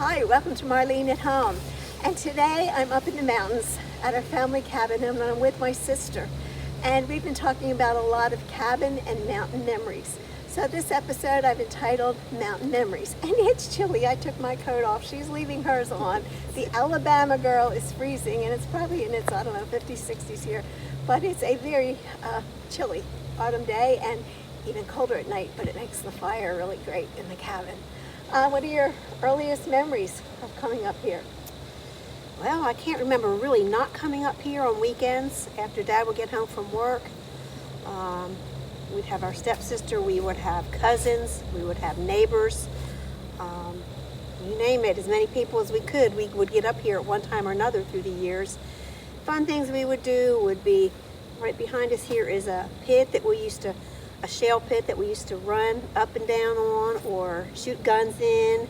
Hi, welcome to Marlene at Home. And today I'm up in the mountains at our family cabin and I'm with my sister. And we've been talking about a lot of cabin and mountain memories. So this episode I've entitled Mountain Memories. And it's chilly, I took my coat off, she's leaving hers on. The Alabama girl is freezing and it's probably in its, 50s, 60s here. But it's a very chilly autumn day and even colder at night, but it makes the fire really great in the cabin. What are your earliest memories of coming up here? Well, I can't remember really not coming up here on weekends after Dad would get home from work. We'd have our stepsister, we would have cousins, we would have neighbors. You name it, as many people as we would get up here at one time or another through the years. Fun things we would do would be, right behind us here is a pit that a shale pit that we used to run up and down on or shoot guns in.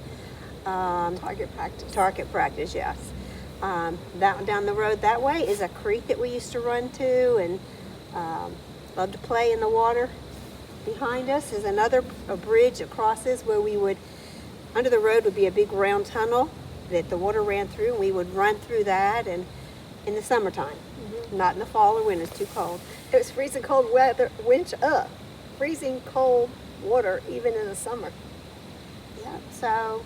Target practice, yes. Down the road that way is a creek that we used to run to and love to play in the water. Behind us is a bridge that crosses where under the road would be a big round tunnel that the water ran through, and we would run through that and in the summertime, not in the fall or winter, it's too cold. It was freezing cold weather, freezing cold water even in the summer. Yeah, so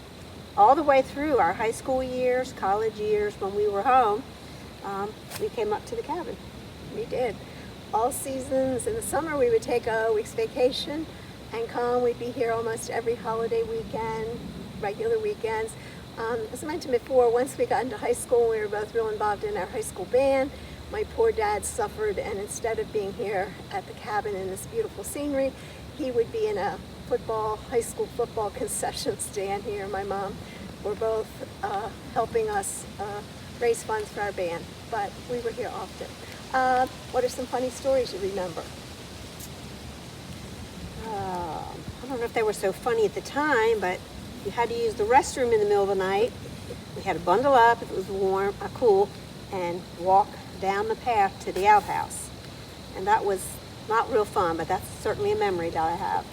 all the way through our high school years, college years, when we were home, we came up to the cabin. We did. All seasons. In the summer we would take a week's vacation and come. We'd be here almost every holiday weekend, regular weekends. As I mentioned before, once we got into high school, we were both real involved in our high school band. My poor dad suffered, and instead of being here at the cabin in this beautiful scenery, he would be in a high school football concession stand here. My mom were both helping us raise funds for our band, but we were here often. What are some funny stories you remember? I don't know if they were so funny at the time, but you had to use the restroom in the middle of the night. We had to bundle up if it was cool, and walk down the path to the outhouse. And that was not real fun, but that's certainly a memory that I have.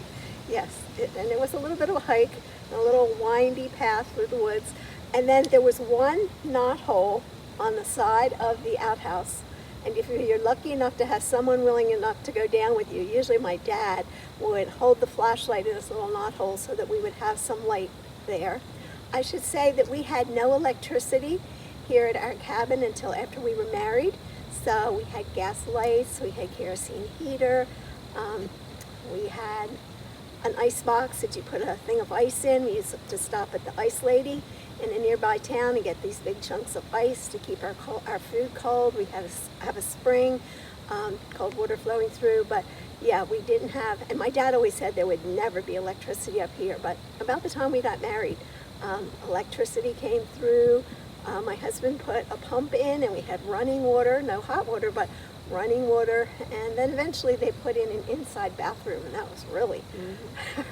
Yes, and it was a little bit of a hike, a little windy path through the woods. And then there was one knothole on the side of the outhouse. And if you're lucky enough to have someone willing enough to go down with you, usually my dad would hold the flashlight in this little knothole so that we would have some light there. I should say that we had no electricity here at our cabin until after we were married. So we had gas lights, we had kerosene heater, we had an ice box that you put a thing of ice in. We used to stop at the ice lady in a nearby town and get these big chunks of ice to keep our food cold. We had have a spring, cold water flowing through, but yeah, we didn't have, and my dad always said there would never be electricity up here, but about the time we got married, electricity came through. My husband put a pump in and we had running water, no hot water, but running water, and then eventually they put in an inside bathroom, and that was really,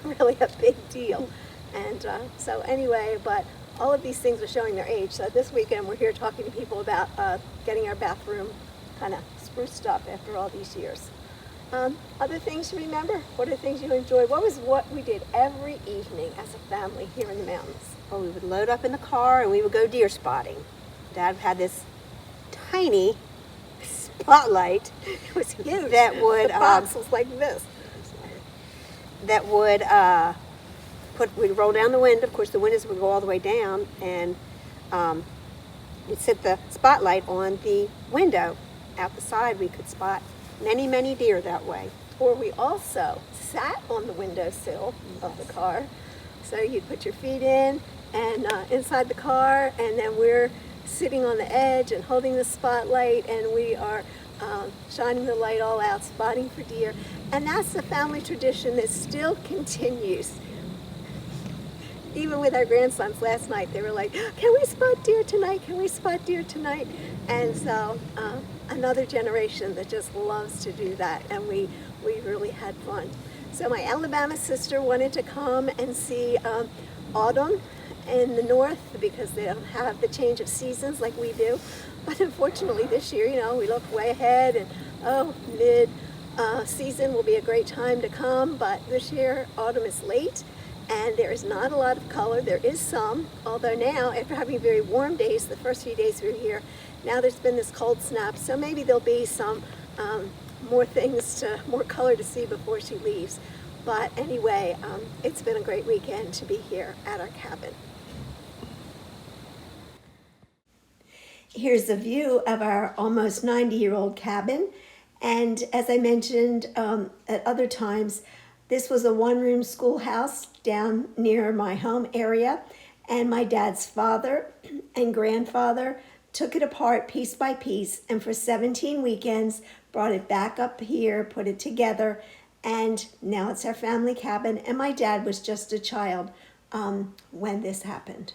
really a big deal. And so anyway, but all of these things are showing their age. So this weekend we're here talking to people about getting our bathroom kind of spruced up after all these years. Other things you remember? What are things you enjoyed? What we did every evening as a family here in the mountains? Well, we would load up in the car and we would go deer spotting. Dad had this tiny spotlight. It was huge. That would the box was like this. That would we'd roll down the window. Of course, the windows would go all the way down, and we'd set the spotlight on the window. Out the side, we could spot many, many deer that way. Or we also sat on the windowsill of the car. So you'd put your feet in and inside the car, and then we're sitting on the edge and holding the spotlight, and we are shining the light all out, spotting for deer. And that's the family tradition that still continues. Even with our grandsons last night, they were like, can we spot deer tonight? Can we spot deer tonight? And so another generation that just loves to do that, and we really had fun. So my Alabama sister wanted to come and see autumn in the north because they don't have the change of seasons like we do. But unfortunately this year, we look way ahead and mid season will be a great time to come, but this year autumn is late and there is not a lot of color. There is some, although now, after having very warm days, the first few days we were here, now there's been this cold snap, so maybe there'll be some more color to see before she leaves. But anyway, it's been a great weekend to be here at our cabin. Here's a view of our almost 90-year-old cabin. And as I mentioned at other times, this was a one-room schoolhouse down near my home area. And my dad's father and grandfather took it apart piece by piece, and for 17 weekends brought it back up here, put it together, and now it's our family cabin. And my dad was just a child when this happened.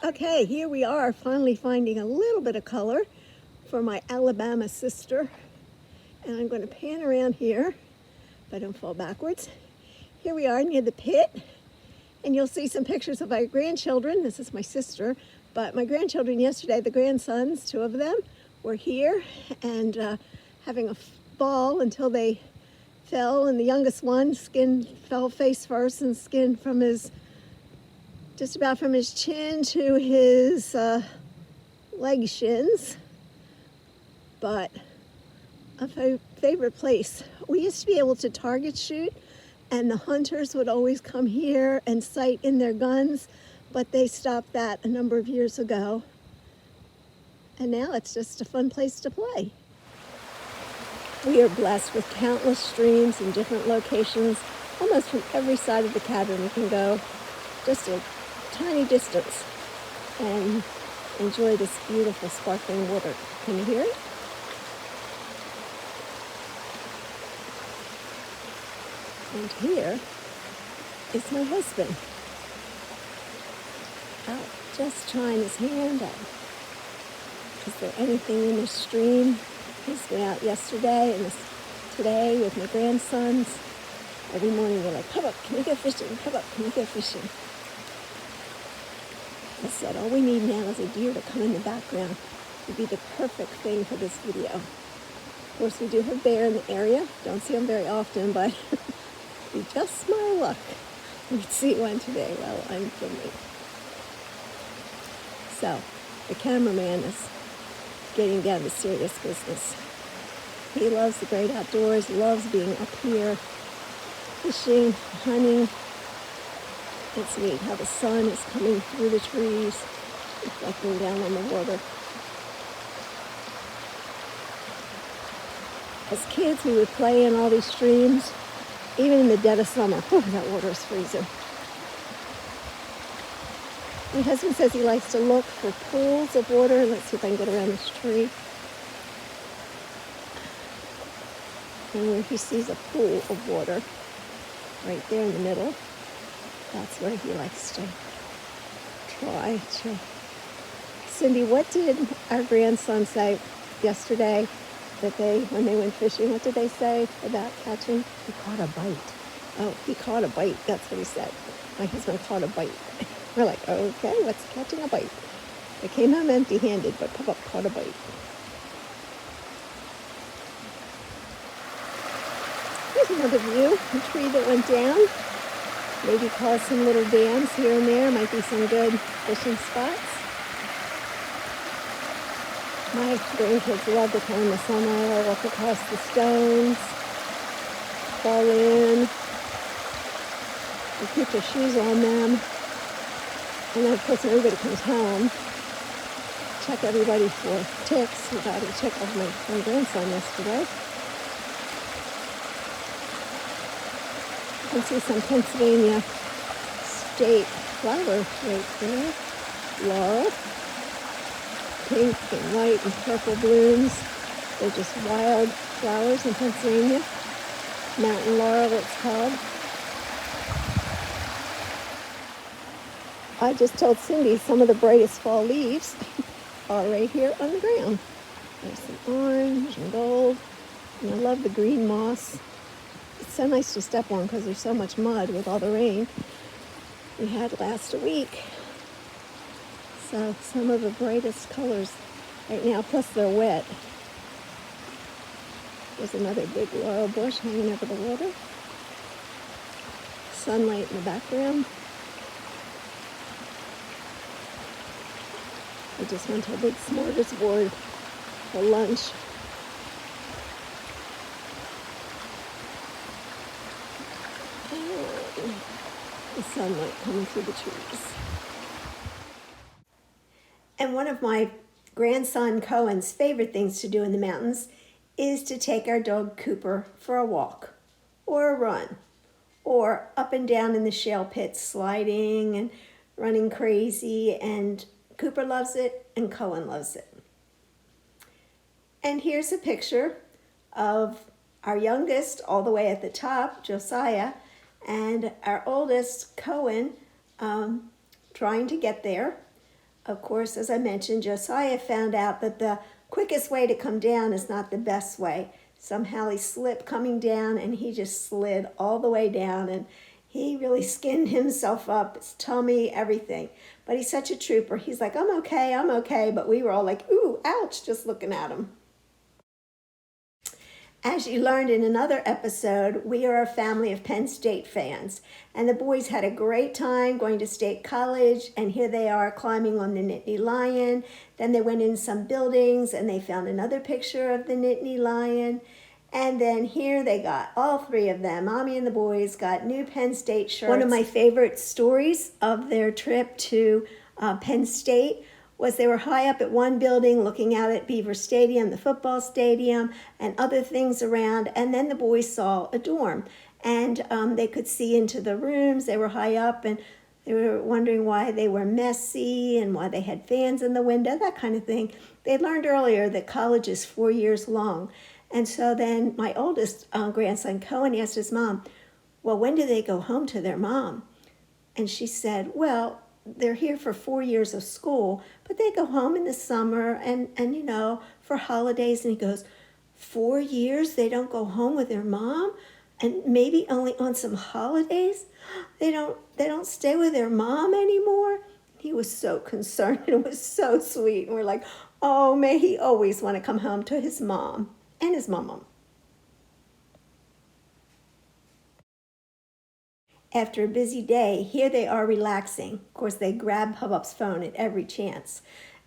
Okay, here we are finally finding a little bit of color for my Alabama sister. And I'm going to pan around here if I don't fall backwards. Here we are near the pit, and you'll see some pictures of my grandchildren. This is my sister, but my grandchildren yesterday, the grandsons, 2 of them, were here and having a ball until they fell, and the youngest one fell face first and skinned from just about from his chin to his leg shins. But a favorite place. We used to be able to target shoot, and the hunters would always come here and sight in their guns, but they stopped that a number of years ago. And now it's just a fun place to play. We are blessed with countless streams in different locations. Almost from every side of the cabin we can go just a tiny distance and enjoy this beautiful sparkling water. Can you hear it? And here is my husband out just trying his hand out. Is there anything in the stream? He's been out yesterday and today with my grandsons. Every morning they're like, "Pop, can we go fishing? Pop, can we go fishing?" I said, all we need now is a deer to come in the background. It would be the perfect thing for this video. Of course, we do have bear in the area. Don't see them very often, but be just my luck. We'd see one today while I'm filming. So, the cameraman is getting down to serious business. He loves the great outdoors, loves being up here, fishing, hunting. It's neat how the sun is coming through the trees, reflecting down on the water. As kids, we would play in all these streams, even in the dead of summer. Oh, that water is freezing. My husband says he likes to look for pools of water. Let's see if I can get around this tree. And where he sees a pool of water, right there in the middle, that's where he likes to try to. Cindy, what did our grandson say yesterday when they went fishing? What did they say about catching? He caught a bite. Oh, he caught a bite. That's what he said. My husband caught a bite. We're like, okay, what's catching a bite? They came home empty-handed, but Papa caught a bite. Here's another view. A tree that went down. Maybe caused some little dams here and there. Might be some good fishing spots. My grandkids love to come in the summer, walk across the stones, fall in. We keep their shoes on them. And then, of course, when everybody comes home, check everybody for ticks. We got a tick off my grandson yesterday. You can see some Pennsylvania state flowers right there. Laurel. Pink and white and purple blooms. They're just wild flowers in Pennsylvania. Mountain laurel, it's called. I just told Cindy some of the brightest fall leaves are right here on the ground. There's some orange and gold. And I love the green moss. It's so nice to step on because there's so much mud with all the rain we had last week. So some of the brightest colors right now, plus they're wet. There's another big laurel bush hanging over the water. sunlight in the background. I just went to a big smorgasbord for lunch. And the sunlight coming through the trees. And one of my grandson Cohen's favorite things to do in the mountains is to take our dog Cooper for a walk or a run or up and down in the shale pits, sliding and running crazy. And Cooper loves it and Cohen loves it. And here's a picture of our youngest all the way at the top, Josiah, and our oldest, Cohen, trying to get there. Of course, as I mentioned, Josiah found out that the quickest way to come down is not the best way. Somehow he slipped coming down and he just slid all the way down, and he really skinned himself up, his tummy, everything. But he's such a trooper. He's like, I'm okay. But we were all like, ooh, ouch, just looking at him. As you learned in another episode, we are a family of Penn State fans, and the boys had a great time going to State College, and here they are climbing on the Nittany Lion. Then they went in some buildings, and they found another picture of the Nittany Lion. And then here they got, all three of them, Mommy and the boys, got new Penn State shirts. One of my favorite stories of their trip to Penn State was they were high up at one building looking out at Beaver Stadium, the football stadium, and other things around, and then the boys saw a dorm, and they could see into the rooms. They were high up, and they were wondering why they were messy and why they had fans in the window, that kind of thing. They learned earlier that college is 4 years long, and so then my oldest grandson, Cohen, asked his mom, well, when do they go home to their mom? And she said, well, they're here for 4 years of school, but they go home in the summer and for holidays. And he goes, 4 years they don't go home with their mom, and maybe only on some holidays? They don't stay with their mom anymore? He was so concerned, and it was so sweet. And we're like, oh, may he always want to come home to his mom and his mama. After a busy day, here they are relaxing. Of course, they grab Hub-Up's phone at every chance.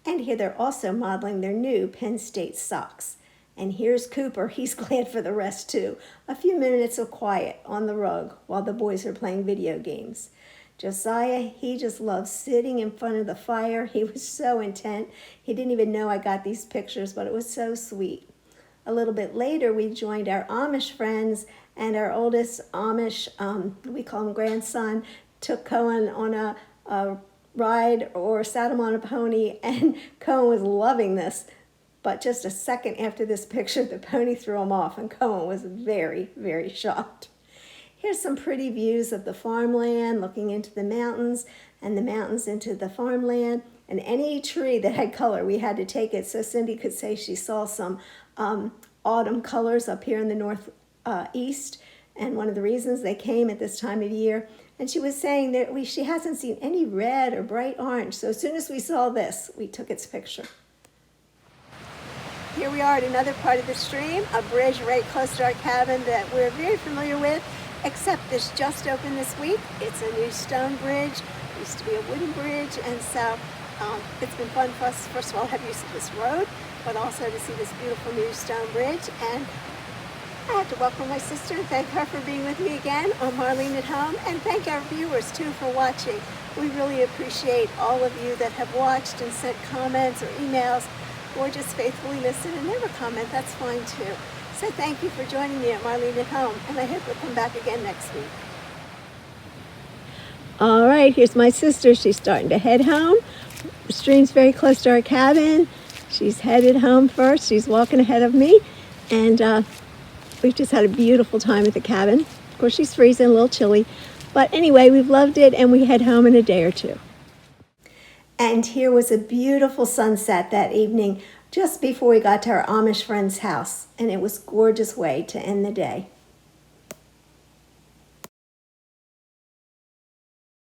And here they're also modeling their new Penn State socks. And here's Cooper. He's glad for the rest, too. A few minutes of quiet on the rug while the boys are playing video games. Josiah, he just loves sitting in front of the fire. He was so intent. He didn't even know I got these pictures, but it was so sweet. A little bit later, we joined our Amish friends, and our oldest Amish, we call him grandson, took Cohen on a ride or sat him on a pony, and Cohen was loving this. But just a second after this picture, the pony threw him off, and Cohen was very, very shocked. Here's some pretty views of the farmland, looking into the mountains, and the mountains into the farmland. And any tree that had color, we had to take it so Cindy could say she saw some autumn colors up here in the northeast. And one of the reasons they came at this time of year. And she was saying that she hasn't seen any red or bright orange. So as soon as we saw this, we took its picture. Here we are at another part of the stream, a bridge right close to our cabin that we're very familiar with, except this just opened this week. It's a new stone bridge. It used to be a wooden bridge, and so it's been fun for us, first of all, have use of this road, but also to see this beautiful new stone bridge. And I have to welcome my sister and thank her for being with me again on Marlene at Home, and thank our viewers too for watching. We really appreciate all of you that have watched and sent comments or emails, or just faithfully listen and never comment. That's fine too. So thank you for joining me at Marlene at Home, and I hope you'll come back again next week. All right, here's my sister. She's starting to head home. The stream's very close to our cabin. She's headed home first. She's walking ahead of me, and we've just had a beautiful time at the cabin. Of course, she's freezing, a little chilly, but anyway, we've loved it, and we head home in a day or two. And here was a beautiful sunset that evening just before we got to our Amish friend's house, and it was a gorgeous way to end the day.